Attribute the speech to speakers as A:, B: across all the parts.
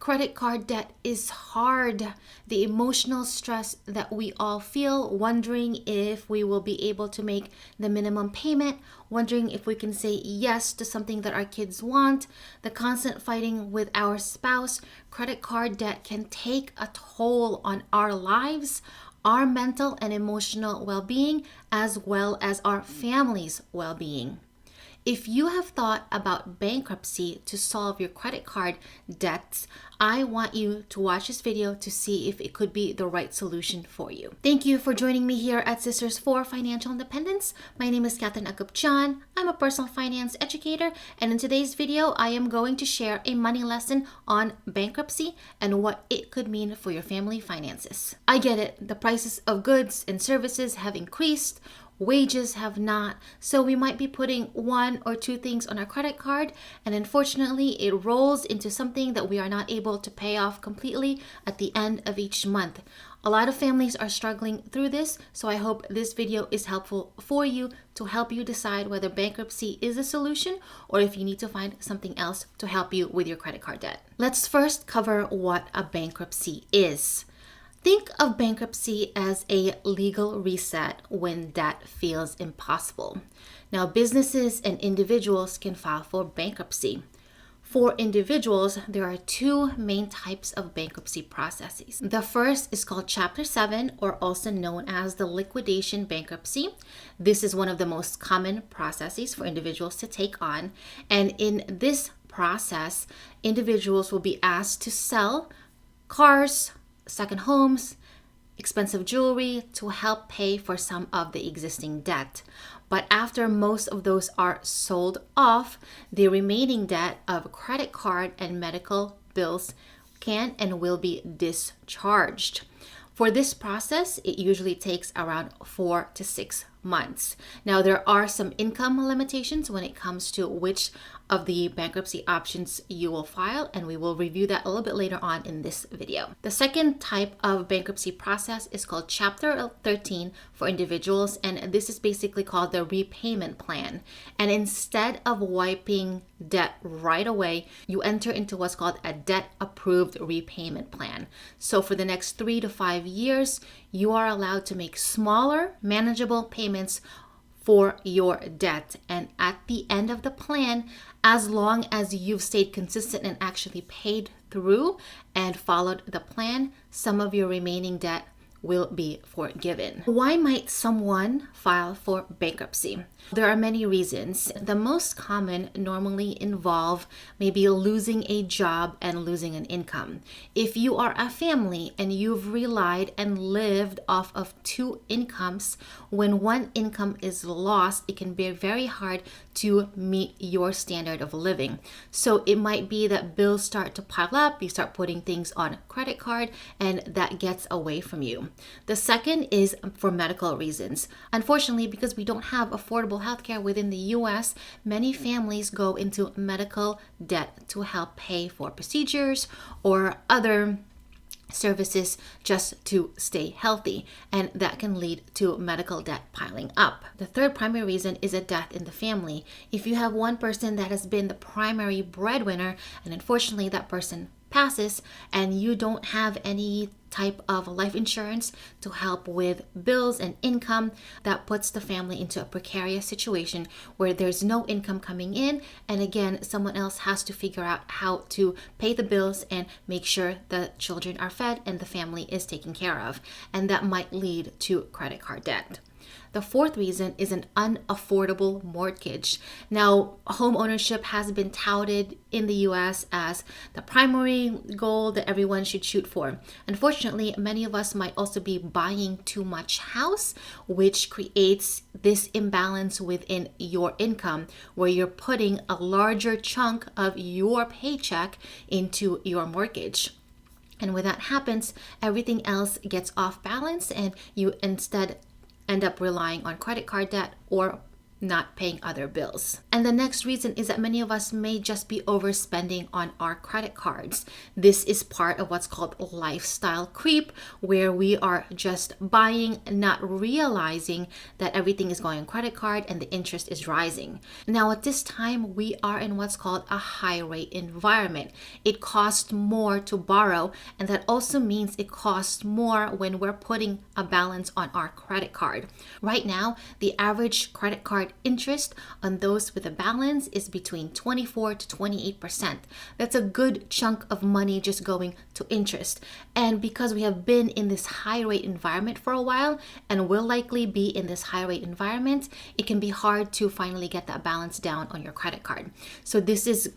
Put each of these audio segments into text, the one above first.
A: Credit card debt is hard. The emotional stress that we all feel, wondering if we will be able to make the minimum payment, wondering if we can say yes to something that our kids want, the constant fighting with our spouse. Credit card debt can take a toll on our lives, our mental and emotional well being, as well as our family's well being. If you have thought about bankruptcy to solve your credit card debts, I want you to watch this video to see if it could be the right solution for you. Thank you for joining me here at Sisters for Financial Independence. My name is Catherine Agupchan. I'm a personal finance educator, and in today's video, I am going to share a money lesson on bankruptcy and what it could mean for your family finances. I get it, the prices of goods and services have increased. Wages have not, so we might be putting one or two things on our credit card, and unfortunately it rolls into something that we are not able to pay off completely at the end of each month. A lot of families are struggling through this, so I hope this video is helpful for you to help you decide whether bankruptcy is a solution or if you need to find something else to help you with your credit card debt. Let's first cover what a bankruptcy is. Think of bankruptcy as a legal reset when debt feels impossible. Now, businesses and individuals can file for bankruptcy. For individuals, there are two main types of bankruptcy processes. The first is called Chapter 7, or also known as the liquidation bankruptcy. This is one of the most common processes for individuals to take on. And in this process, individuals will be asked to sell cars, second homes, expensive jewelry to help pay for some of the existing debt. But after most of those are sold off, the remaining debt of credit card and medical bills can and will be discharged. For this process, it usually takes around 4 to 6 months. Now, there are some income limitations when it comes to which of the bankruptcy options you will file, and we will review that a little bit later on in this video. The second type of bankruptcy process is called Chapter 13 for individuals, and this is basically called the repayment plan. And instead of wiping debt right away, you enter into what's called a debt-approved repayment plan. So for the next 3 to 5 years, you are allowed to make smaller, manageable payments for your debt. And at the end of the plan, as long as you've stayed consistent and actually paid through and followed the plan, some of your remaining debt will be forgiven. Why might someone file for bankruptcy? There are many reasons. The most common normally involve maybe losing a job and losing an income. If you are a family and you've relied and lived off of two incomes, when one income is lost, it can be very hard to meet your standard of living. So it might be that bills start to pile up, you start putting things on credit card, and that gets away from you. The second is for medical reasons. Unfortunately, because we don't have affordable healthcare within the US, many families go into medical debt to help pay for procedures or other services just to stay healthy, and that can lead to medical debt piling up. The third primary reason is a death in the family. If you have one person that has been the primary breadwinner and unfortunately that person passes and you don't have any type of life insurance to help with bills and income, that puts the family into a precarious situation where there's no income coming in, and again, someone else has to figure out how to pay the bills and make sure the children are fed and the family is taken care of, and that might lead to credit card debt. The fourth reason is an unaffordable mortgage. Now, home ownership has been touted in the US as the primary goal that everyone should shoot for. Unfortunately, many of us might also be buying too much house, which creates this imbalance within your income, where you're putting a larger chunk of your paycheck into your mortgage. And when that happens, everything else gets off balance and you instead end up relying on credit card debt or not paying other bills. And the next reason is that many of us may just be overspending on our credit cards. This is part of what's called lifestyle creep, where we are just buying, not realizing that everything is going on credit card and the interest is rising. Now, at this time, we are in what's called a high rate environment. It costs more to borrow, and that also means it costs more when we're putting a balance on our credit card. Right now, the average credit card interest on those with a balance is between 24 to 28%. That's a good chunk of money just going to interest. And because we have been in this high rate environment for a while and will likely be in this high rate environment, it can be hard to finally get that balance down on your credit card. So this is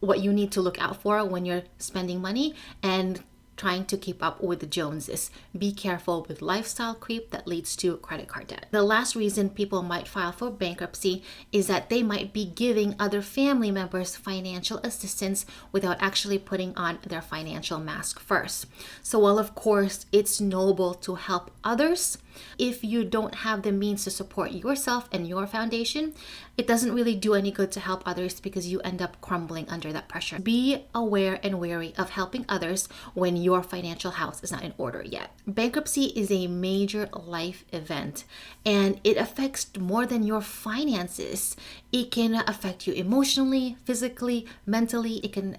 A: what you need to look out for when you're spending money and trying to keep up with the Joneses. Be careful with lifestyle creep that leads to credit card debt. The last reason people might file for bankruptcy is that they might be giving other family members financial assistance without actually putting on their financial mask first. So while of course it's noble to help others, if you don't have the means to support yourself and your foundation, it doesn't really do any good to help others because you end up crumbling under that pressure. Be aware and wary of helping others when your financial house is not in order yet. Bankruptcy is a major life event and it affects more than your finances. It can affect you emotionally, physically, mentally. It can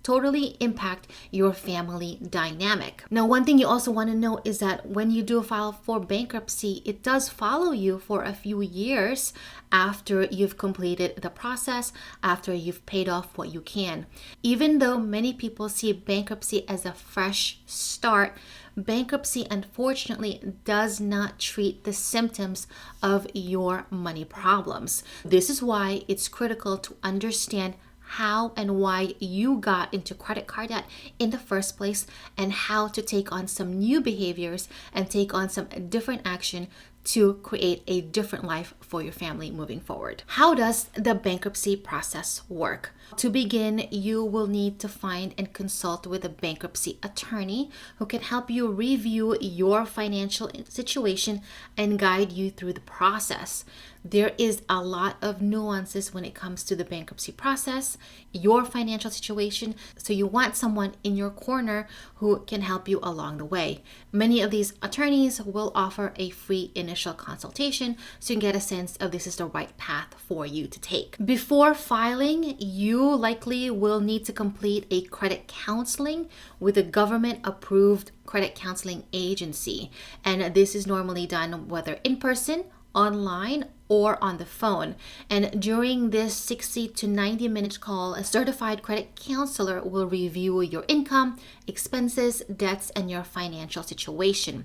A: totally impact your family dynamic. Now, one thing you also want to know is that when you do file for bankruptcy, it does follow you for a few years after you've completed the process, after you've paid off what you can. Even though many people see bankruptcy as a fresh start, bankruptcy unfortunately does not treat the symptoms of your money problems. This is why it's critical to understand how and why you got into credit card debt in the first place and how to take on some new behaviors and take on some different action to create a different life for your family moving forward. How does the bankruptcy process work? To begin, you will need to find and consult with a bankruptcy attorney who can help you review your financial situation and guide you through the process. There is a lot of nuances when it comes to the bankruptcy process, your financial situation, so you want someone in your corner who can help you along the way. Many of these attorneys will offer a free initial consultation so you can get a sense of this is the right path for you to take. Before filing, you likely will need to complete a credit counseling with a government-approved credit counseling agency. And this is normally done whether in person, online, or on the phone. And during this 60 to 90 minute call, a certified credit counselor will review your income, expenses, debts, and your financial situation.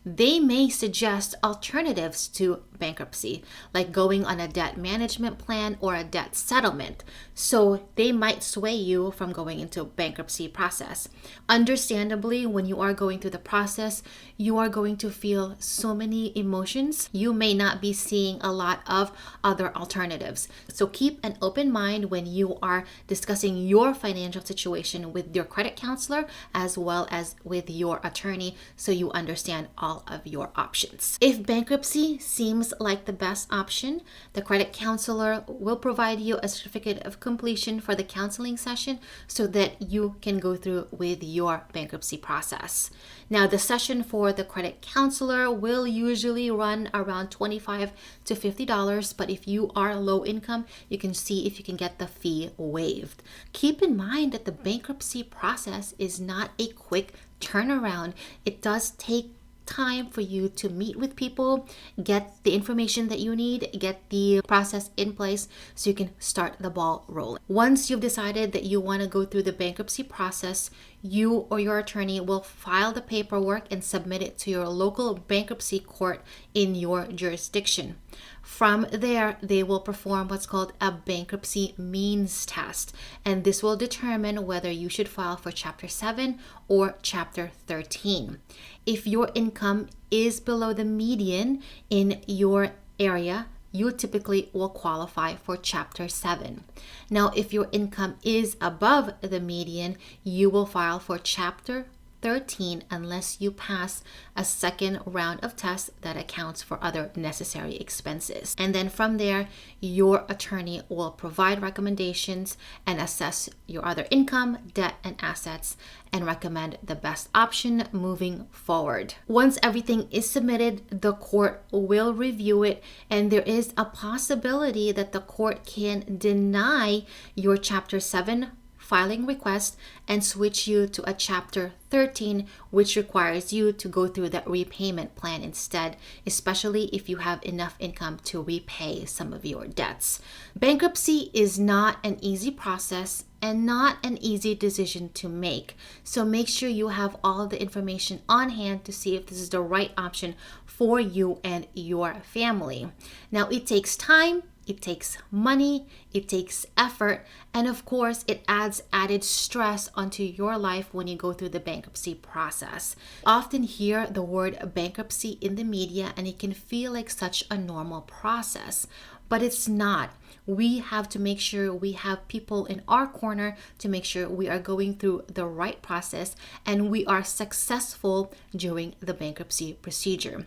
A: They may suggest alternatives to bankruptcy, like going on a debt management plan or a debt settlement. So they might sway you from going into a bankruptcy process. Understandably, when you are going through the process, you are going to feel so many emotions. You may not be seeing a lot of other alternatives. So keep an open mind when you are discussing your financial situation with your credit counselor as well as with your attorney so you understand all of your options. If bankruptcy seems like the best option, the credit counselor will provide you a certificate of completion for the counseling session so that you can go through with your bankruptcy process. Now, the session for the credit counselor will usually run around $25 to $50, but if you are low income, you can see if you can get the fee waived. Keep in mind that the bankruptcy process is not a quick turnaround. It does take time for you to meet with people, get the information that you need, get the process in place so you can start the ball rolling. Once you've decided that you want to go through the bankruptcy process, you or your attorney will file the paperwork and submit it to your local bankruptcy court in your jurisdiction. From there, they will perform what's called a bankruptcy means test, and this will determine whether you should file for Chapter 7 or Chapter 13. If your income is below the median in your area, you typically will qualify for Chapter 7. Now, if your income is above the median, you will file for Chapter 13 unless you pass a second round of tests that accounts for other necessary expenses. And then from there, your attorney will provide recommendations and assess your other income, debt, and assets and recommend the best option moving forward. Once everything is submitted, the court will review it, and there is a possibility that the court can deny your Chapter 7 filing request and switch you to a Chapter 13, which requires you to go through that repayment plan instead, especially if you have enough income to repay some of your debts. Bankruptcy is not an easy process and not an easy decision to make. So make sure you have all the information on hand to see if this is the right option for you and your family. Now, it takes time. It takes money, it takes effort, and of course, it adds added stress onto your life when you go through the bankruptcy process. I often hear the word bankruptcy in the media, and it can feel like such a normal process, but it's not. We have to make sure we have people in our corner to make sure we are going through the right process and we are successful during the bankruptcy procedure.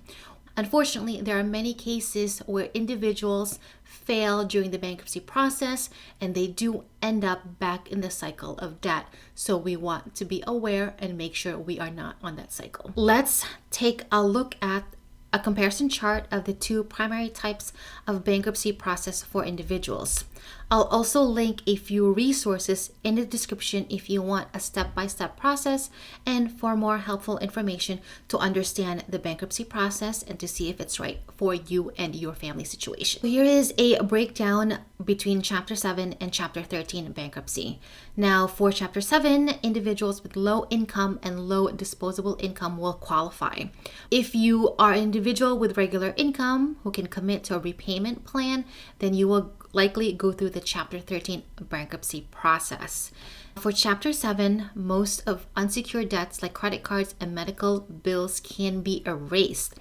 A: Unfortunately, there are many cases where individuals fail during the bankruptcy process and they do end up back in the cycle of debt. So we want to be aware and make sure we are not on that cycle. Let's take a look at a comparison chart of the two primary types of bankruptcy process for individuals. I'll also link a few resources in the description if you want a step-by-step process and for more helpful information to understand the bankruptcy process and to see if it's right for you and your family situation. Here is a breakdown between Chapter 7 and Chapter 13 bankruptcy. Now, for Chapter 7, individuals with low income and low disposable income will qualify. If you are an individual with regular income who can commit to a repayment plan, then you will likely go through the Chapter 13 bankruptcy process. For Chapter 7, most of unsecured debts like credit cards and medical bills can be erased,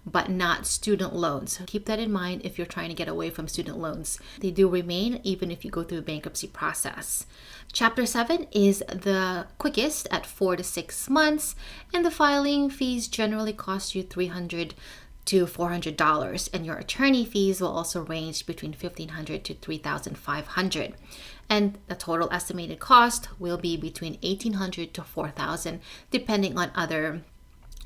A: but not student loans. Keep that in mind if you're trying to get away from student loans. They do remain even if you go through the bankruptcy process. Chapter 7 is the quickest at 4 to 6 months, and the filing fees generally cost you $300 to $400, and your attorney fees will also range between $1,500 to $3,500. And the total estimated cost will be between $1,800 to $4,000, depending on other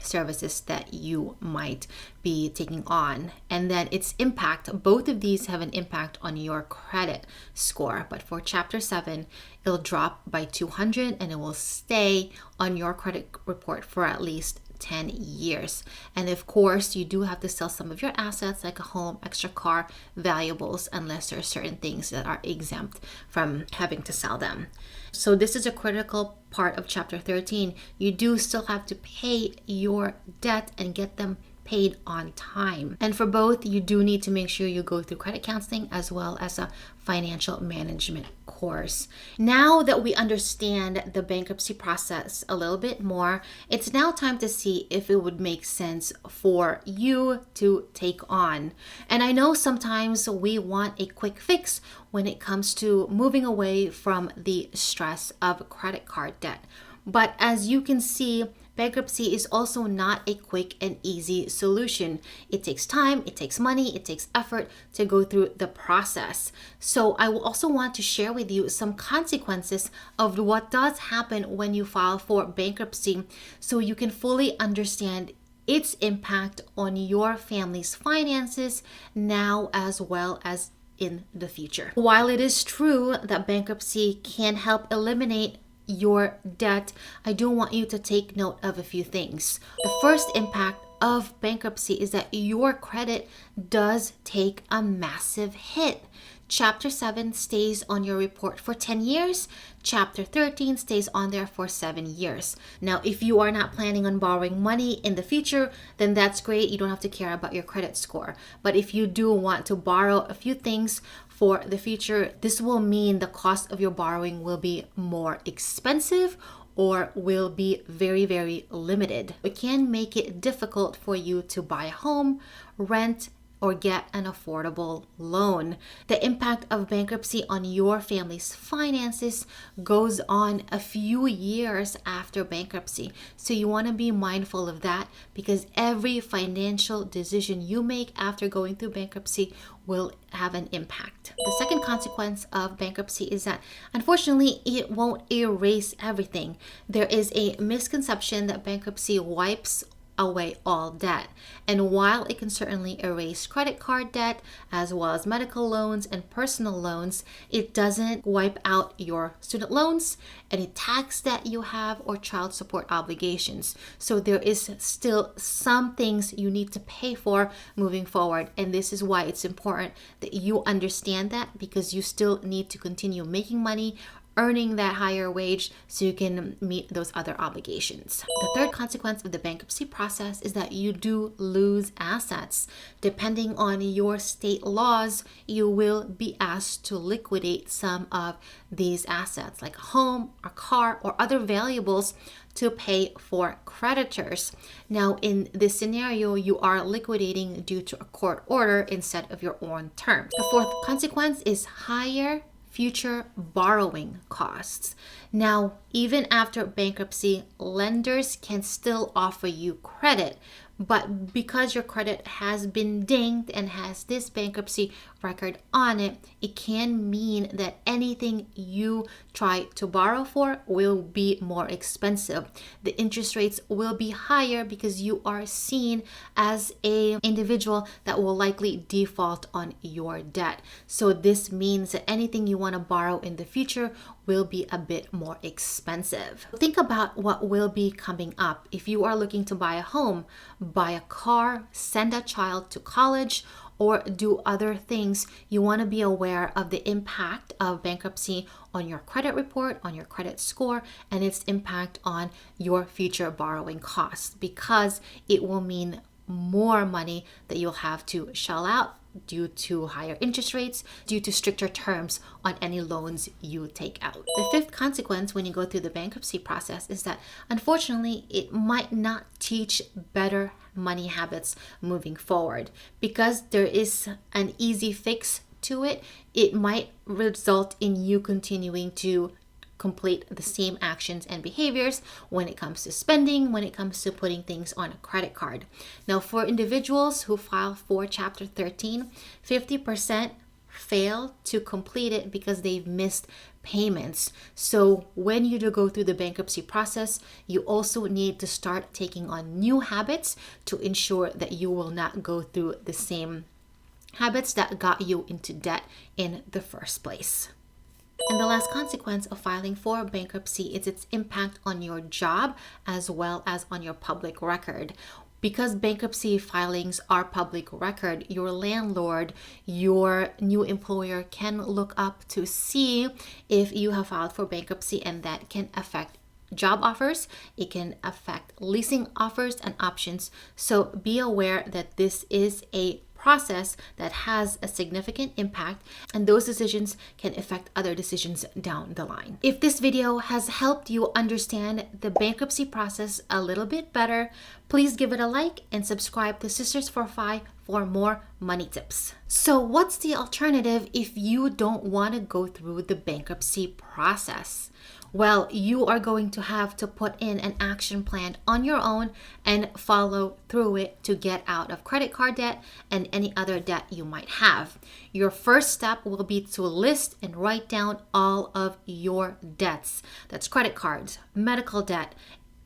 A: services that you might be taking on. And then its impact, both of these have an impact on your credit score. But for Chapter 7, it'll drop by 200 and it will stay on your credit report for at least 10 years. And of course, you do have to sell some of your assets like a home, extra car, valuables, unless there are certain things that are exempt from having to sell them. So this is a critical part of Chapter 13. You do still have to pay your debt and get them paid on time. And for both, you do need to make sure you go through credit counseling as well as a financial management course. Now that we understand the bankruptcy process a little bit more, it's now time to see if it would make sense for you to take on. And I know sometimes we want a quick fix when it comes to moving away from the stress of credit card debt. But as you can see, bankruptcy is also not a quick and easy solution. It takes time, it takes money, it takes effort to go through the process. So I will also want to share with you some consequences of what does happen when you file for bankruptcy so you can fully understand its impact on your family's finances now as well as in the future. While it is true that bankruptcy can help eliminate your debt, I do want you to take note of a few things. The first impact of bankruptcy is that your credit does take a massive hit. Chapter 7 stays on your report for 10 years. Chapter 13 stays on there for 7 years. Now, if you are not planning on borrowing money in the future, then that's great. You don't have to care about your credit score. But if you do want to borrow a few things for the future, this will mean the cost of your borrowing will be more expensive or will be very, very limited. It can make it difficult for you to buy a home, rent, or get an affordable loan. The impact of bankruptcy on your family's finances goes on a few years after bankruptcy. So you want to be mindful of that, because every financial decision you make after going through bankruptcy will have an impact. The second consequence of bankruptcy is that, unfortunately, it won't erase everything. There is a misconception that bankruptcy wipes away all debt. And while it can certainly erase credit card debt as well as medical loans and personal loans, it doesn't wipe out your student loans, any tax debt you have, or child support obligations. So there is still some things you need to pay for moving forward. And this is why it's important that you understand that, because you still need to continue making money, earning that higher wage so you can meet those other obligations. The third consequence of the bankruptcy process is that you do lose assets. Depending on your state laws, you will be asked to liquidate some of these assets, like a home, a car, or other valuables, to pay for creditors. Now, in this scenario, you are liquidating due to a court order instead of your own terms. The fourth consequence is higher future borrowing costs. Now, even after bankruptcy, lenders can still offer you credit, but because your credit has been dinged and has this bankruptcy record on it, it can mean that anything you try to borrow for will be more expensive. The interest rates will be higher because you are seen as an individual that will likely default on your debt. So this means that anything you want to borrow in the future will be a bit more expensive. Think about what will be coming up. If you are looking to buy a home, buy a car, send a child to college, or do other things, you want to be aware of the impact of bankruptcy on your credit report, on your credit score, and its impact on your future borrowing costs, because it will mean more money that you'll have to shell out due to higher interest rates, due to stricter terms on any loans you take out. The fifth consequence when you go through the bankruptcy process is that, unfortunately, it might not teach better money habits moving forward. Because there is an easy fix to it, it might result in you continuing to complete the same actions and behaviors when it comes to spending, when it comes to putting things on a credit card. Now, for individuals who file for Chapter 13, 50% fail to complete it because they've missed payments. So when you do go through the bankruptcy process, you also need to start taking on new habits to ensure that you will not go through the same habits that got you into debt in the first place. And the last consequence of filing for bankruptcy is its impact on your job as well as on your public record. Because bankruptcy filings are public record, your landlord, your new employer can look up to see if you have filed for bankruptcy, and that can affect job offers. It can affect leasing offers and options. So be aware that this is a process that has a significant impact, and those decisions can affect other decisions down the line. If this video has helped you understand the bankruptcy process a little bit better, please give it a like and subscribe to Sisters for Fi for more money tips. So what's the alternative if you don't want to go through the bankruptcy process? Well, you are going to have to put in an action plan on your own and follow through it to get out of credit card debt and any other debt you might have. Your first step will be to list and write down all of your debts. That's credit cards, medical debt,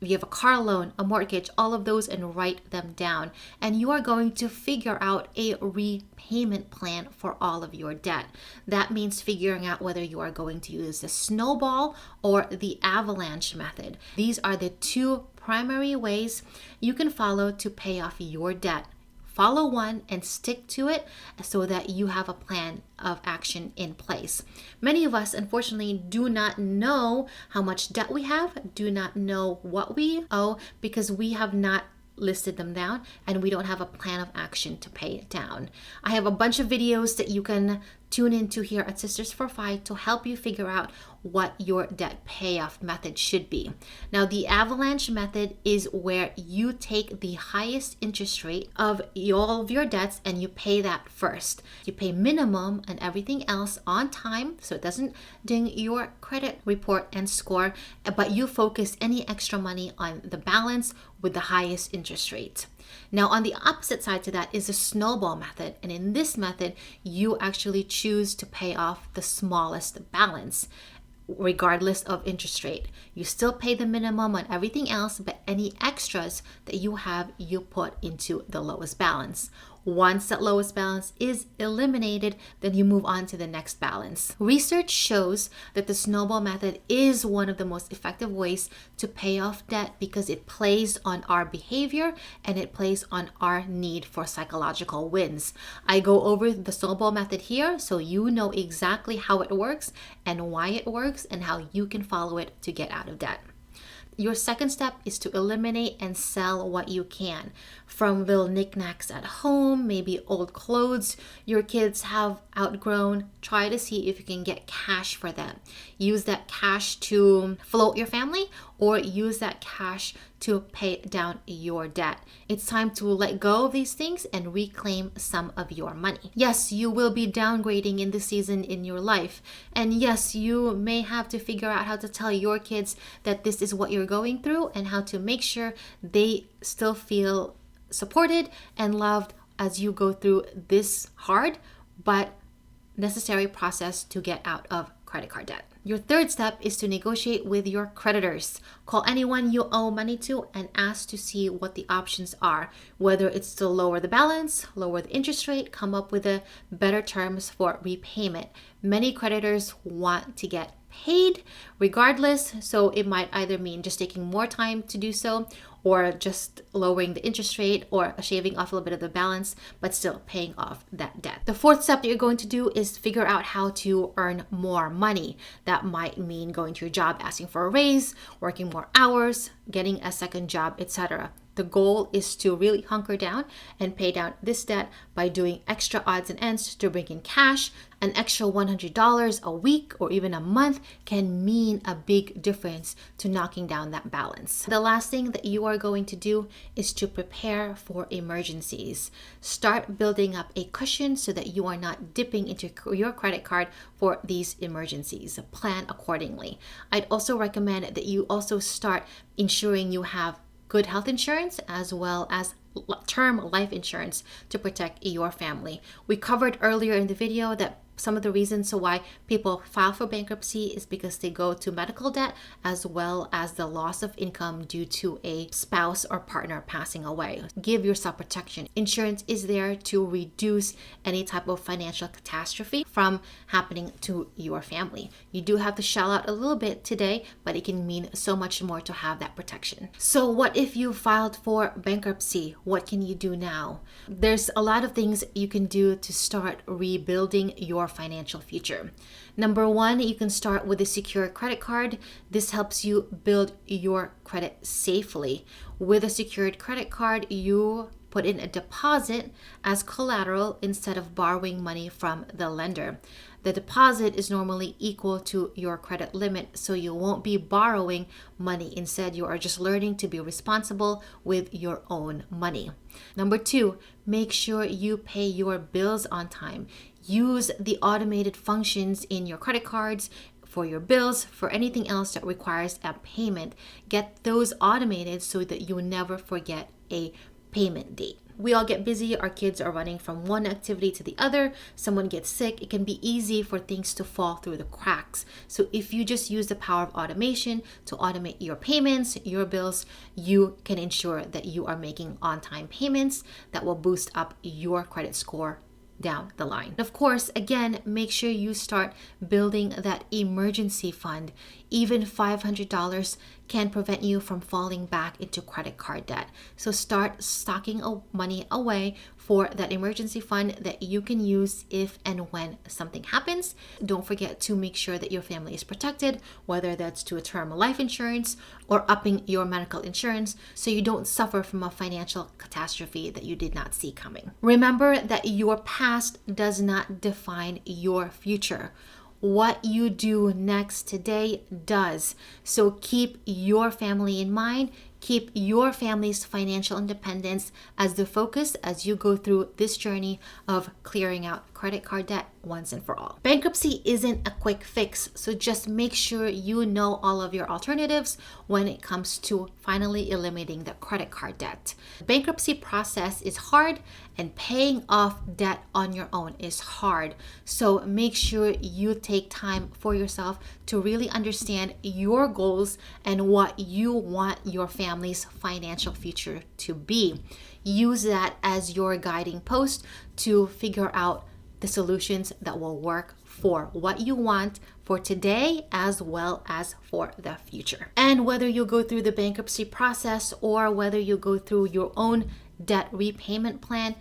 A: if you have a car loan, a mortgage, all of those, and write them down. And you are going to figure out a repayment plan for all of your debt. That means figuring out whether you are going to use the snowball or the avalanche method. These are the two primary ways you can follow to pay off your debt. Follow one and stick to it so that you have a plan of action in place. Many of us, unfortunately, do not know how much debt we have, do not know what we owe, because we have not listed them down and we don't have a plan of action to pay it down. I have a bunch of videos that you can tune into here at Sisters for Fi to help you figure out what your debt payoff method should be. Now, the avalanche method is where you take the highest interest rate of all of your debts and you pay that first. You pay minimum and everything else on time, so it doesn't ding your credit report and score, but you focus any extra money on the balance with the highest interest rate. Now, on the opposite side to that is the snowball method. And in this method, you actually choose to pay off the smallest balance, regardless of interest rate. You still pay the minimum on everything else, but any extras that you have, you put into the lowest balance. Once that lowest balance is eliminated, then you move on to the next balance. Research shows that the snowball method is one of the most effective ways to pay off debt because it plays on our behavior and it plays on our need for psychological wins. I go over the snowball method here so you know exactly how it works and why it works and how you can follow it to get out of debt. Your second step is to eliminate and sell what you can. From little knickknacks at home, maybe old clothes your kids have outgrown. Try to see if you can get cash for them. Use that cash to float your family or use that cash to pay down your debt. It's time to let go of these things and reclaim some of your money. Yes, you will be downgrading in this season in your life. And yes, you may have to figure out how to tell your kids that this is what you're going through and how to make sure they still feel supported and loved as you go through this hard but necessary process to get out of credit card debt. Your third step is to negotiate with your creditors. Call anyone you owe money to and ask to see what the options are, whether it's to lower the balance, lower the interest rate, come up with better terms for repayment. Many creditors want to get paid regardless, so it might either mean just taking more time to do so or just lowering the interest rate or shaving off a little bit of the balance, but still paying off that debt. The fourth step that you're going to do is figure out how to earn more money. That might mean going to your job, asking for a raise, working more hours, getting a second job, etc. The goal is to really hunker down and pay down this debt by doing extra odds and ends to bring in cash. An extra $100 a week or even a month can mean a big difference to knocking down that balance. The last thing that you are going to do is to prepare for emergencies. Start building up a cushion so that you are not dipping into your credit card for these emergencies. Plan accordingly. I'd also recommend that you also start ensuring you have good health insurance as well as term life insurance to protect your family. We covered earlier in the video that some of the reasons why people file for bankruptcy is because they go to medical debt as well as the loss of income due to a spouse or partner passing away. Give yourself protection. Insurance is there to reduce any type of financial catastrophe from happening to your family. You do have to shell out a little bit today, but it can mean so much more to have that protection. So what if you filed for bankruptcy? What can you do now? There's a lot of things you can do to start rebuilding your financial future. Number one, you can start with a secure credit card. This helps you build your credit safely. With a secured credit card, you put in a deposit as collateral instead of borrowing money from the lender. The deposit is normally equal to your credit limit, so you won't be borrowing money. Instead, you are just learning to be responsible with your own money. Number two, make sure you pay your bills on time. Use the automated functions in your credit cards for your bills, for anything else that requires a payment. Get those automated so that you never forget a payment date. We all get busy. Our kids are running from one activity to the other. Someone gets sick. It can be easy for things to fall through the cracks. So if you just use the power of automation to automate your payments, your bills, you can ensure that you are making on-time payments that will boost up your credit score down the line. Of course, again, make sure you start building that emergency fund. Even $500 can prevent you from falling back into credit card debt. So start stocking money away for that emergency fund that you can use if and when something happens. Don't forget to make sure that your family is protected, whether that's to a term life insurance or upping your medical insurance, so you don't suffer from a financial catastrophe that you did not see coming. Remember that your past does not define your future. What you do next today does. So keep your family in mind. Keep your family's financial independence as the focus as you go through this journey of clearing out credit card debt once and for all. Bankruptcy isn't a quick fix, so just make sure you know all of your alternatives when it comes to finally eliminating the credit card debt. The bankruptcy process is hard, and paying off debt on your own is hard. So make sure you take time for yourself to really understand your goals and what you want your family's financial future to be. Use that as your guiding post to figure out the solutions that will work for what you want for today as well as for the future. And whether you go through the bankruptcy process or whether you go through your own debt repayment plan,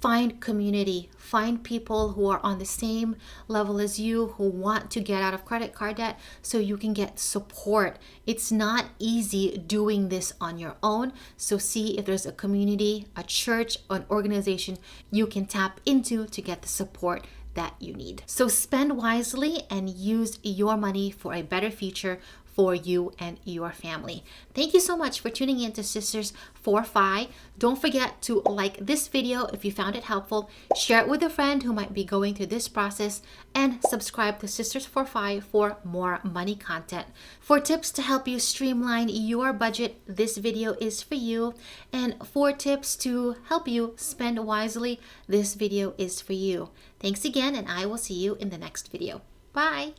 A: find community, find people who are on the same level as you who want to get out of credit card debt so you can get support. It's not easy doing this on your own. So see if there's a community, a church, an organization you can tap into to get the support that you need. So spend wisely and use your money for a better future for you and your family. Thank you so much for tuning in to Sisters for Fi. Don't forget to like this video if you found it helpful, share it with a friend who might be going through this process, and subscribe to Sisters for Fi for more money content. For tips to help you streamline your budget, this video is for you. And for tips to help you spend wisely, this video is for you. Thanks again, and I will see you in the next video. Bye!